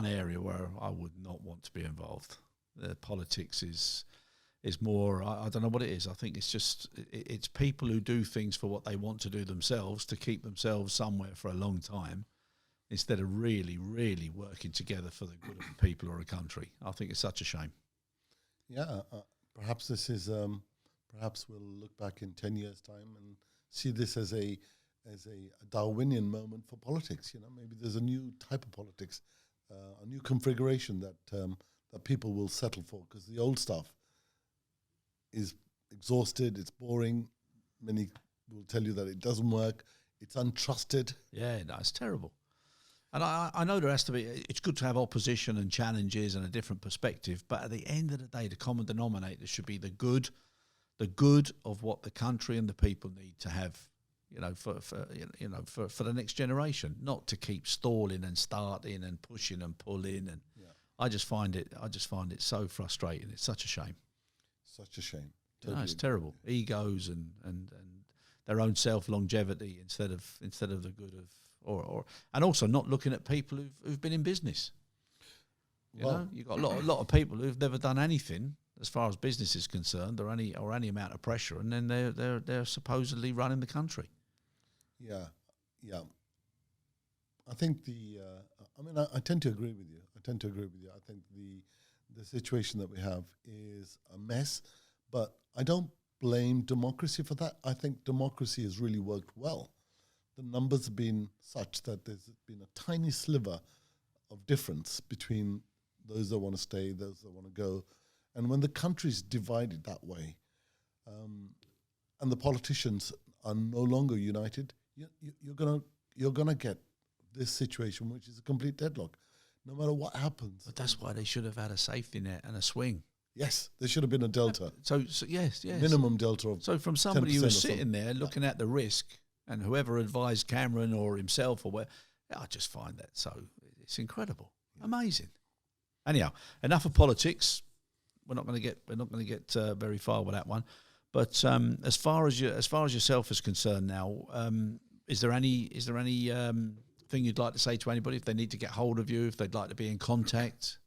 area where I would not want to be involved. The politics is more, I don't know what it is. I think it's just it's people who do things for what they want to do themselves, to keep themselves somewhere for a long time, instead of really, really working together for the good of the people or a country. I think it's such a shame. Yeah, perhaps this is, perhaps we'll look back in 10 years' time and see this as a Darwinian moment for politics. Maybe there's a new type of politics, a new configuration that people will settle for, because the old stuff is exhausted, it's boring. Many will tell you that it doesn't work, it's untrusted. Yeah, no, it's terrible. And I know there has to be, it's good to have opposition and challenges and a different perspective, but at the end of the day, the common denominator should be the good of what the country and the people need to have, for the next generation, not to keep stalling and starting and pushing and pulling. And I just find it so frustrating. It's such a shame. Such a shame. Totally. It's terrible. Egos and their own self longevity instead of the good of. And also not looking at people who've been in business. You've got a lot of people who've never done anything as far as business is concerned, or any amount of pressure, and then they're supposedly running the country. Yeah. I think I tend to agree with you. I think the situation that we have is a mess, but I don't blame democracy for that. I think democracy has really worked well. The numbers have been such that there's been a tiny sliver of difference between those that want to stay, those that want to go. And when the country's divided that way, and the politicians are no longer united, you're gonna get this situation, which is a complete deadlock, no matter what happens. But that's why they should have had a safety net and a swing. Yes, there should have been a delta. So yes. Minimum delta of. So from somebody who was sitting there looking at the risk, and whoever advised Cameron or himself or where, I just find that it's incredible, amazing. Anyhow, enough of politics. We're not going to get very far with that one. But as far as yourself is concerned now, is there any thing you'd like to say to anybody if they need to get hold of you, if they'd like to be in contact?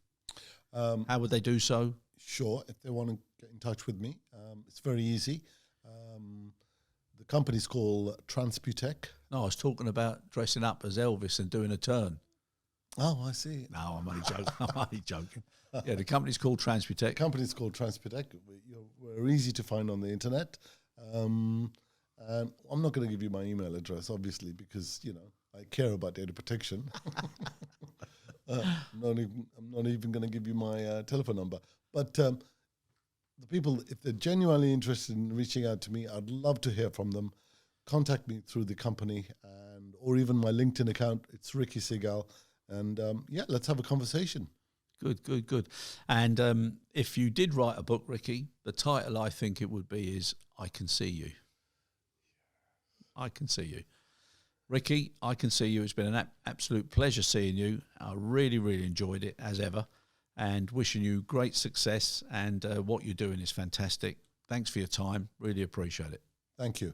How would they do so? Sure, if they want to get in touch with me, it's very easy. The company's called Transputec. No, I was talking about dressing up as Elvis and doing a turn. Oh, I see. No, I'm only joking. Yeah, the company's called Transputec. We're easy to find on the internet. And I'm not going to give you my email address, obviously, because, I care about data protection. I'm not even going to give you my telephone number. But the people, if they're genuinely interested in reaching out to me, I'd love to hear from them. Contact me through the company or even my LinkedIn account. It's Rickie Sehgal. And let's have a conversation. Good. And if you did write a book, Rickie, the title I think it would be is I Can See You. I Can See You. Rickie, I can see you. It's been an absolute pleasure seeing you. I really, really enjoyed it, as ever, and wishing you great success, and what you're doing is fantastic. Thanks for your time. Really appreciate it. Thank you.